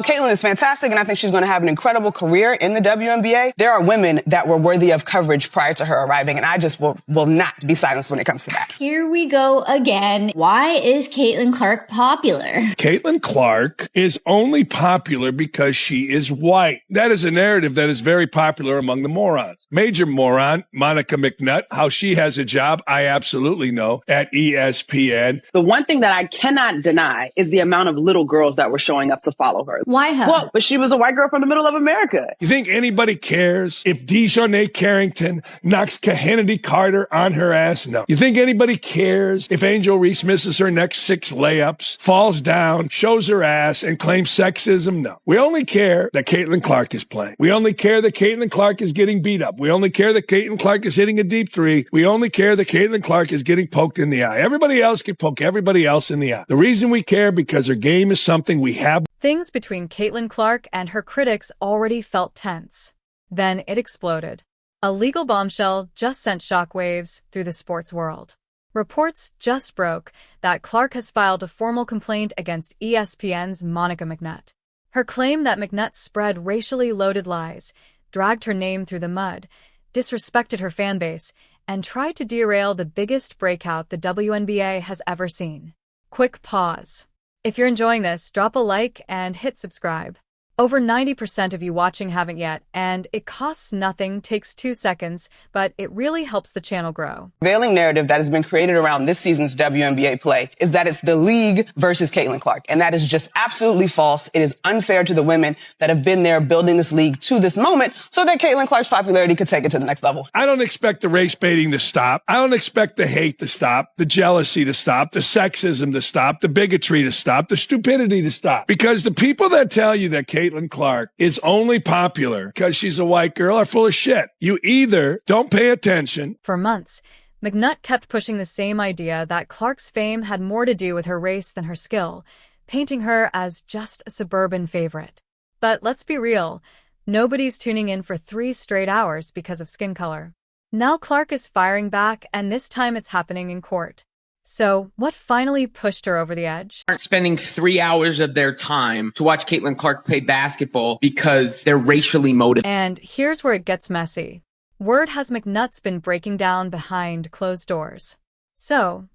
Caitlin is fantastic, and I think she's going to have an incredible career in the WNBA. There are women that were worthy of coverage prior to her arriving, and I just will not be silenced when it comes to that. Here we go again. Why is Caitlin Clark popular? Caitlin Clark is only popular because she is white. That is a narrative that is very popular among the morons. Major moron, Monica McNutt, how she has a job, I absolutely know, at ESPN. The one thing that I cannot deny is the amount of little girls that were showing up to follow her. Why her? Well, but she was a white girl from the middle of America. You think anybody cares if Dejournay Carrington knocks Kennedy Carter on her ass? No. You think anybody cares if Angel Reese misses her next 6 layups, falls down, shows her ass, and claims sexism? No. We only care that Caitlin Clark is playing. We only care that Caitlin Clark is getting beat up. We only care that Caitlin Clark is hitting a deep three. We only care that Caitlin Clark is getting poked in the eye. Everybody else can poke everybody else in the eye. The reason we care because her game is something we have. Things between Caitlin Clark and her critics already felt tense. Then it exploded. A legal bombshell just sent shockwaves through the sports world. Reports just broke that Clark has filed a formal complaint against ESPN's Monica McNutt. Her claim that McNutt spread racially loaded lies, dragged her name through the mud, disrespected her fan base, and tried to derail the biggest breakout the WNBA has ever seen. Quick pause. If you're enjoying this, drop a like and hit subscribe. Over 90% of you watching haven't yet, and it costs nothing, takes 2 seconds, but it really helps the channel grow. The prevailing narrative that has been created around this season's WNBA play is that it's the league versus Caitlin Clark, and that is just absolutely false. It is unfair to the women that have been there building this league to this moment so that Caitlin Clark's popularity could take it to the next level. I don't expect the race baiting to stop. I don't expect the hate to stop, the jealousy to stop, the sexism to stop, the bigotry to stop, the stupidity to stop. Because the people that tell you that Caitlin Clark is only popular because she's a white girl are full of shit. You either don't pay attention. For months, McNutt kept pushing the same idea that Clark's fame had more to do with her race than her skill, painting her as just a suburban favorite. But let's be real, nobody's tuning in for 3 straight hours because of skin color. Now Clark is firing back, and this time it's happening in court. So, what finally pushed her over the edge? Aren't spending 3 hours of their time to watch Caitlin Clark play basketball because they're racially motivated. And here's where it gets messy. Word has McNutt's been breaking down behind closed doors. So,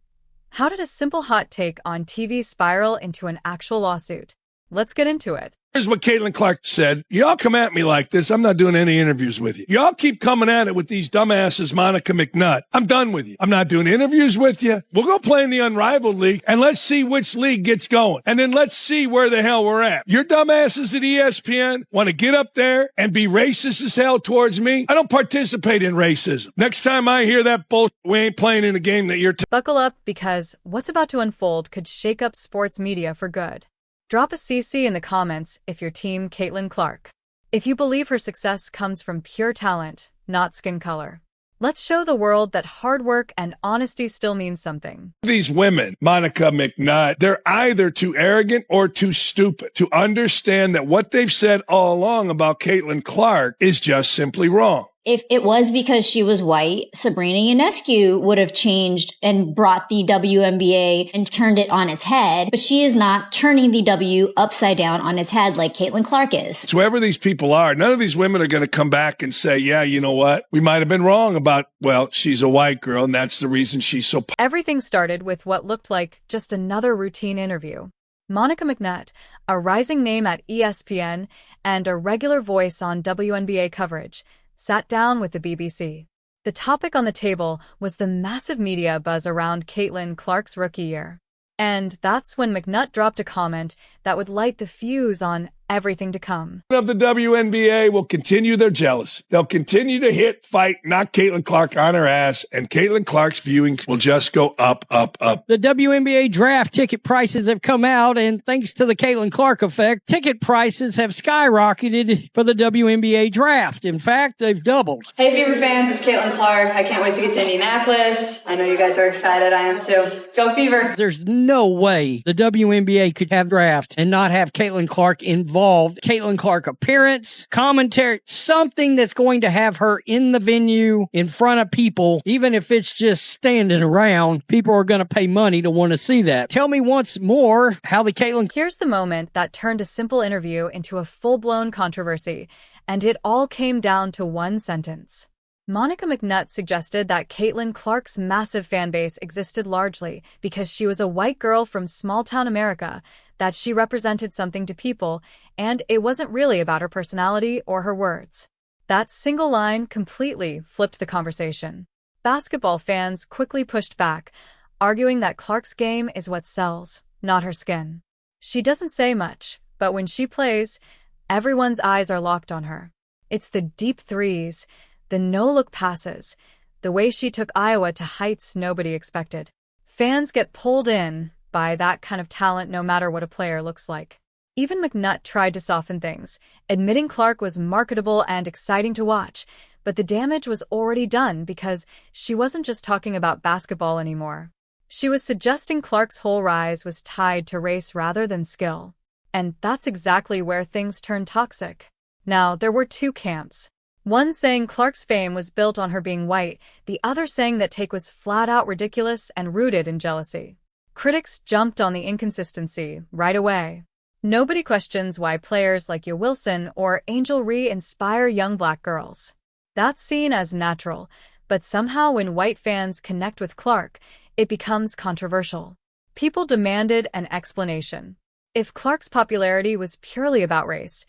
how did a simple hot take on TV spiral into an actual lawsuit? Let's get into it. Here's what Caitlin Clark said. Y'all come at me like this, I'm not doing any interviews with you. Y'all keep coming at it with these dumbasses, Monica McNutt. I'm done with you. I'm not doing interviews with you. We'll go play in the Unrivaled League, and let's see which league gets going. And then let's see where the hell we're at. Your dumbasses at ESPN want to get up there and be racist as hell towards me? I don't participate in racism. Next time I hear that bullshit, we ain't playing in a game that you're Buckle up, because what's about to unfold could shake up sports media for good. Drop a CC in the comments if you're team Caitlin Clark. If you believe her success comes from pure talent, not skin color. Let's show the world that hard work and honesty still means something. These women, Monica McNutt, they're either too arrogant or too stupid to understand that what they've said all along about Caitlin Clark is just simply wrong. If it was because she was white, Sabrina Ionescu would have changed and brought the WNBA and turned it on its head. But she is not turning the W upside down on its head like Caitlin Clark is. Whoever these people are, none of these women are going to come back and say, yeah, you know what? We might have been wrong about, well, she's a white girl, and that's the reason she's so Everything started with what looked like just another routine interview. Monica McNutt, a rising name at ESPN and a regular voice on WNBA coverage, sat down with the BBC. The topic on the table was the massive media buzz around Caitlin Clark's rookie year. And that's when McNutt dropped a comment that would light the fuse on everything to come. Of the WNBA will continue their jealousy. They'll continue to hit, fight, knock Caitlin Clark on her ass, and Caitlin Clark's viewings will just go up, up, up. The WNBA draft ticket prices have come out, and thanks to the Caitlin Clark effect, ticket prices have skyrocketed for the WNBA draft. In fact, they've doubled. Hey Fever fans, it's Caitlin Clark. I can't wait to get to Indianapolis. I know you guys are excited. I am too. Go Fever! There's no way the WNBA could have draft and not have Caitlin Clark involved involved. Caitlin Clark appearance, commentary, something that's going to have her in the venue in front of people, even if it's just standing around. People are going to pay money to want to see that. Tell me once more how the Caitlin... Here's the moment that turned a simple interview into a full-blown controversy, and it all came down to one sentence. Monica McNutt suggested that Caitlin Clark's massive fan base existed largely because she was a white girl from small-town America, that she represented something to people, and it wasn't really about her personality or her words. That single line completely flipped the conversation. Basketball fans quickly pushed back, arguing that Clark's game is what sells, not her skin. She doesn't say much, but when she plays, everyone's eyes are locked on her. It's the deep threes, the no-look passes, the way she took Iowa to heights nobody expected. Fans get pulled in by that kind of talent no matter what a player looks like. Even McNutt tried to soften things, admitting Clark was marketable and exciting to watch, but the damage was already done because she wasn't just talking about basketball anymore. She was suggesting Clark's whole rise was tied to race rather than skill. And that's exactly where things turned toxic. Now, there were two camps. One saying Clark's fame was built on her being white, the other saying that take was flat-out ridiculous and rooted in jealousy. Critics jumped on the inconsistency right away. Nobody questions why players like Yo Wilson or Angel Ree inspire young black girls. That's seen as natural, but somehow when white fans connect with Clark, it becomes controversial. People demanded an explanation. If Clark's popularity was purely about race,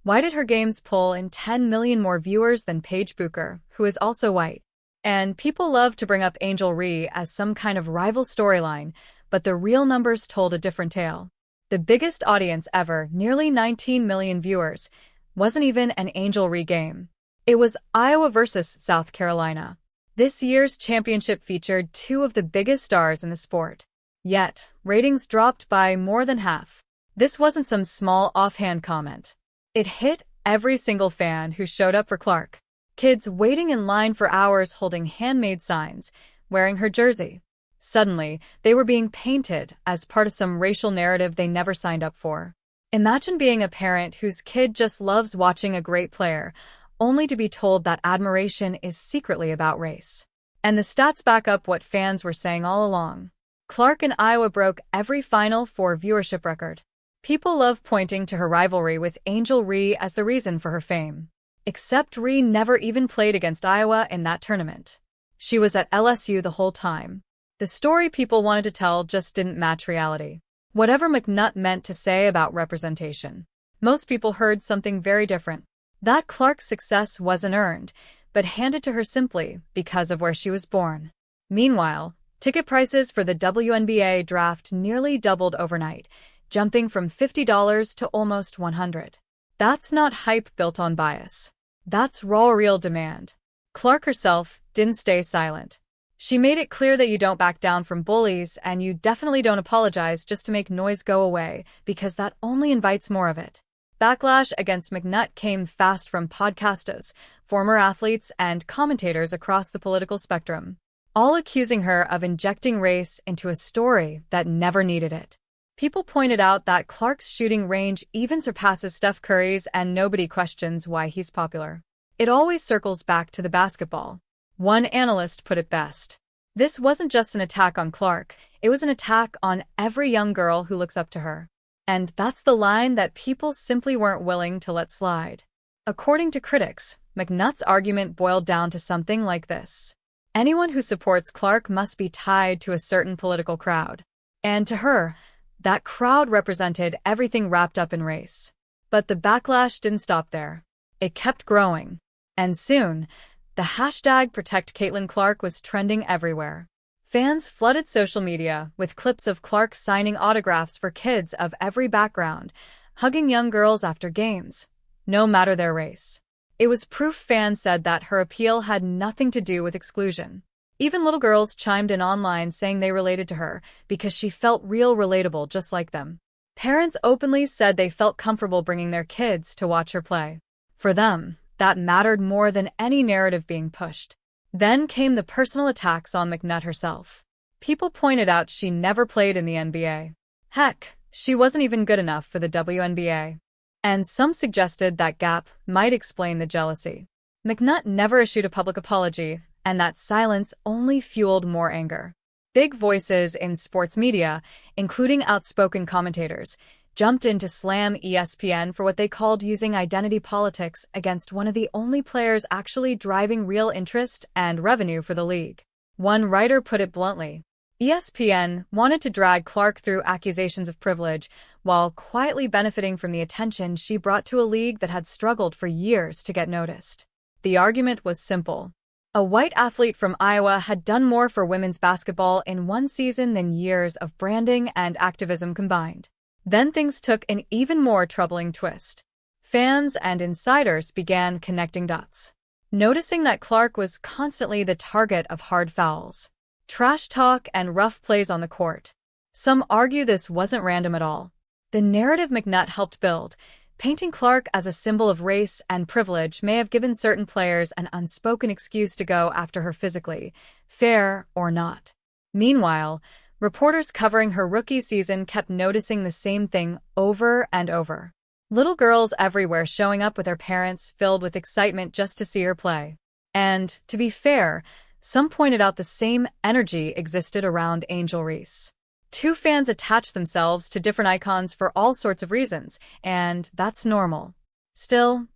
why did her games pull in 10 million more viewers than Paige Bucher, who is also white? And people love to bring up Angel Ree as some kind of rival storyline, but the real numbers told a different tale. The biggest audience ever, nearly 19 million viewers, wasn't even an Angel Ree game. It was Iowa versus South Carolina. This year's championship featured two of the biggest stars in the sport. Yet, ratings dropped by more than half. This wasn't some small offhand comment. It hit every single fan who showed up for Clark. Kids waiting in line for hours holding handmade signs, wearing her jersey. Suddenly, they were being painted as part of some racial narrative they never signed up for. Imagine being a parent whose kid just loves watching a great player, only to be told that admiration is secretly about race. And the stats back up what fans were saying all along. Clark and Iowa broke every Final Four viewership record. People love pointing to her rivalry with Angel Ree as the reason for her fame. Except Ree never even played against Iowa in that tournament. She was at LSU the whole time. The story people wanted to tell just didn't match reality. Whatever McNutt meant to say about representation, most people heard something very different. That Clark's success wasn't earned, but handed to her simply because of where she was born. Meanwhile, ticket prices for the WNBA draft nearly doubled overnight, jumping from $50 to almost $100. That's not hype built on bias. That's raw, real demand. Clark herself didn't stay silent. She made it clear that you don't back down from bullies, and you definitely don't apologize just to make noise go away, because that only invites more of it. Backlash against McNutt came fast from podcasters, former athletes, and commentators across the political spectrum, all accusing her of injecting race into a story that never needed it. People pointed out that Clark's shooting range even surpasses Steph Curry's, and nobody questions why he's popular. It always circles back to the basketball. One analyst put it best. This wasn't just an attack on Clark, it was an attack on every young girl who looks up to her. And that's the line that people simply weren't willing to let slide. According to critics, McNutt's argument boiled down to something like this. Anyone who supports Clark must be tied to a certain political crowd. And to her, that crowd represented everything wrapped up in race. But the backlash didn't stop there. It kept growing. And soon, the hashtag #ProtectCaitlin was trending everywhere. Fans flooded social media with clips of Clark signing autographs for kids of every background, hugging young girls after games, no matter their race. It was proof fans said that her appeal had nothing to do with exclusion. Even little girls chimed in online saying they related to her because she felt real, relatable just like them. Parents openly said they felt comfortable bringing their kids to watch her play. For them, that mattered more than any narrative being pushed. Then came the personal attacks on McNutt herself. People pointed out she never played in the NBA. Heck, she wasn't even good enough for the WNBA. and some suggested that gap might explain the jealousy. McNutt never issued a public apology, and that silence only fueled more anger. Big voices in sports media, including outspoken commentators, jumped in to slam ESPN for what they called using identity politics against one of the only players actually driving real interest and revenue for the league. One writer put it bluntly: ESPN wanted to drag Clark through accusations of privilege while quietly benefiting from the attention she brought to a league that had struggled for years to get noticed. The argument was simple. A white athlete from Iowa had done more for women's basketball in one season than years of branding and activism combined. Then things took an even more troubling twist. Fans and insiders began connecting dots, noticing that Clark was constantly the target of hard fouls, trash talk, and rough plays on the court. Some argue this wasn't random at all. The narrative McNutt helped build, painting Clark as a symbol of race and privilege, may have given certain players an unspoken excuse to go after her physically, fair or not. Meanwhile, reporters covering her rookie season kept noticing the same thing over and over. Little girls everywhere showing up with their parents filled with excitement just to see her play. And, to be fair, some pointed out the same energy existed around Angel Reese. Two fans attach themselves to different icons for all sorts of reasons, and that's normal. Still,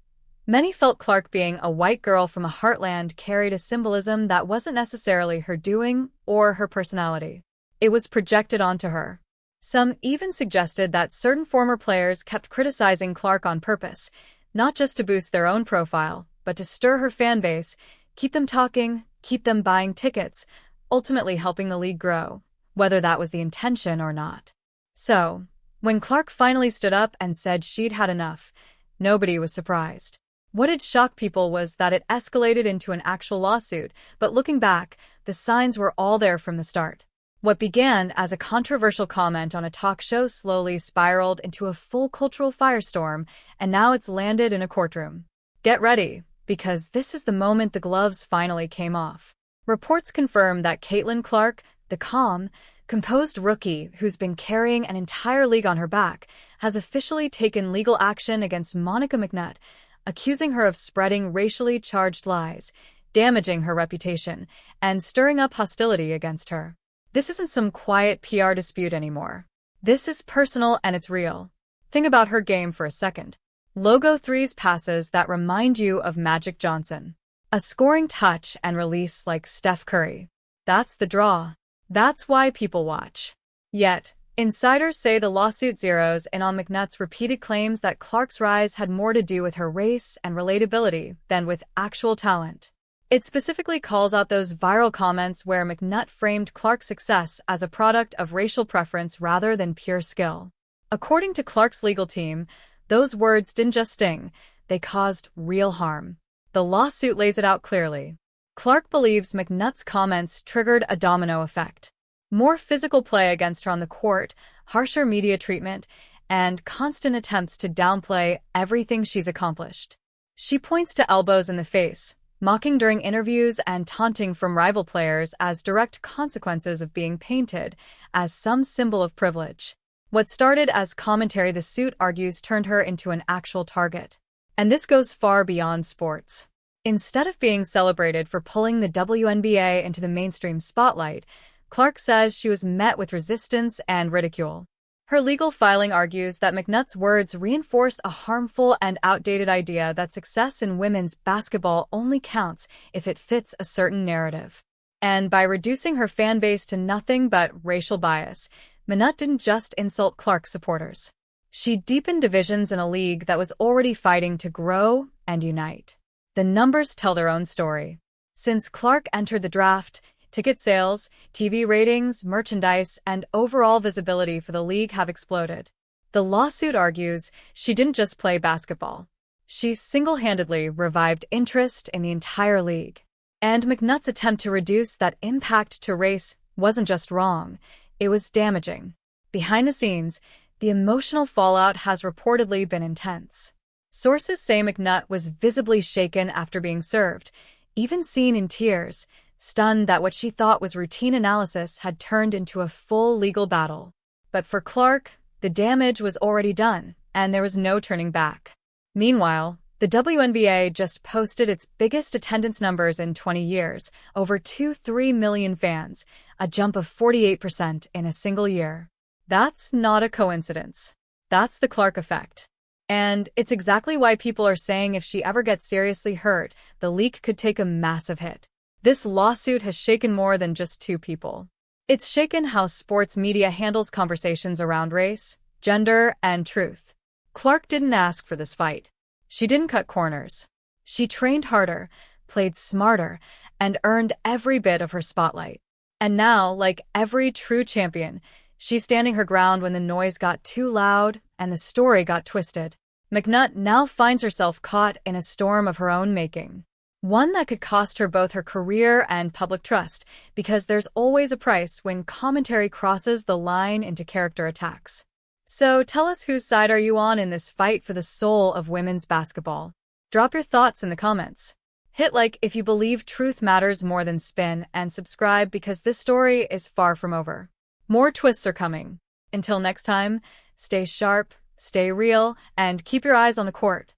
many felt Clark, being a white girl from a heartland, carried a symbolism that wasn't necessarily her doing or her personality. It was projected onto her. Some even suggested that certain former players kept criticizing Clark on purpose, not just to boost their own profile, but to stir her fan base, keep them talking, keep them buying tickets, ultimately helping the league grow, whether that was the intention or not. So, when Clark finally stood up and said she'd had enough, nobody was surprised. What had shocked people was that it escalated into an actual lawsuit, but looking back, the signs were all there from the start. What began as a controversial comment on a talk show slowly spiraled into a full cultural firestorm, and now it's landed in a courtroom. Get ready, because this is the moment the gloves finally came off. Reports confirm that Caitlin Clark, the calm, composed rookie who's been carrying an entire league on her back, has officially taken legal action against Monica McNutt, accusing her of spreading racially charged lies, damaging her reputation, and stirring up hostility against her. This isn't some quiet PR dispute anymore. This is personal and it's real. Think about her game for a second. Logo threes, passes that remind you of Magic Johnson. A scoring touch and release like Steph Curry. That's the draw. That's why people watch. Yet, insiders say the lawsuit zeroes in on McNutt's repeated claims that Clark's rise had more to do with her race and relatability than with actual talent. It specifically calls out those viral comments where McNutt framed Clark's success as a product of racial preference rather than pure skill. According to Clark's legal team, those words didn't just sting, they caused real harm. The lawsuit lays it out clearly. Clark believes McNutt's comments triggered a domino effect. More physical play against her on the court, harsher media treatment, and constant attempts to downplay everything she's accomplished. She points to elbows in the face, mocking during interviews, and taunting from rival players as direct consequences of being painted as some symbol of privilege. What started as commentary, the suit argues, turned her into an actual target. And this goes far beyond sports. Instead of being celebrated for pulling the WNBA into the mainstream spotlight, Clark says she was met with resistance and ridicule. Her legal filing argues that McNutt's words reinforced a harmful and outdated idea that success in women's basketball only counts if it fits a certain narrative. And by reducing her fan base to nothing but racial bias, McNutt didn't just insult Clark's supporters. She deepened divisions in a league that was already fighting to grow and unite. The numbers tell their own story. Since Clark entered the draft, ticket sales, TV ratings, merchandise, and overall visibility for the league have exploded. The lawsuit argues she didn't just play basketball. She single-handedly revived interest in the entire league. And McNutt's attempt to reduce that impact to race wasn't just wrong, it was damaging. Behind the scenes, the emotional fallout has reportedly been intense. Sources say McNutt was visibly shaken after being served, even seen in tears, stunned that what she thought was routine analysis had turned into a full legal battle. But for Clark, the damage was already done, and there was no turning back. Meanwhile, the WNBA just posted its biggest attendance numbers in 20 years, over 2-3 million fans, a jump of 48% in a single year. That's not a coincidence. That's the Clark effect. And it's exactly why people are saying if she ever gets seriously hurt, the league could take a massive hit. This lawsuit has shaken more than just two people. It's shaken how sports media handles conversations around race, gender, and truth. Clark didn't ask for this fight. She didn't cut corners. She trained harder, played smarter, and earned every bit of her spotlight. And now, like every true champion, she's standing her ground when the noise got too loud and the story got twisted. McNutt now finds herself caught in a storm of her own making. One that could cost her both her career and public trust, because there's always a price when commentary crosses the line into character attacks. So tell us, whose side are you on in this fight for the soul of women's basketball? Drop your thoughts in the comments. Hit like if you believe truth matters more than spin, and subscribe because this story is far from over. More twists are coming. Until next time, stay sharp, stay real, and keep your eyes on the court.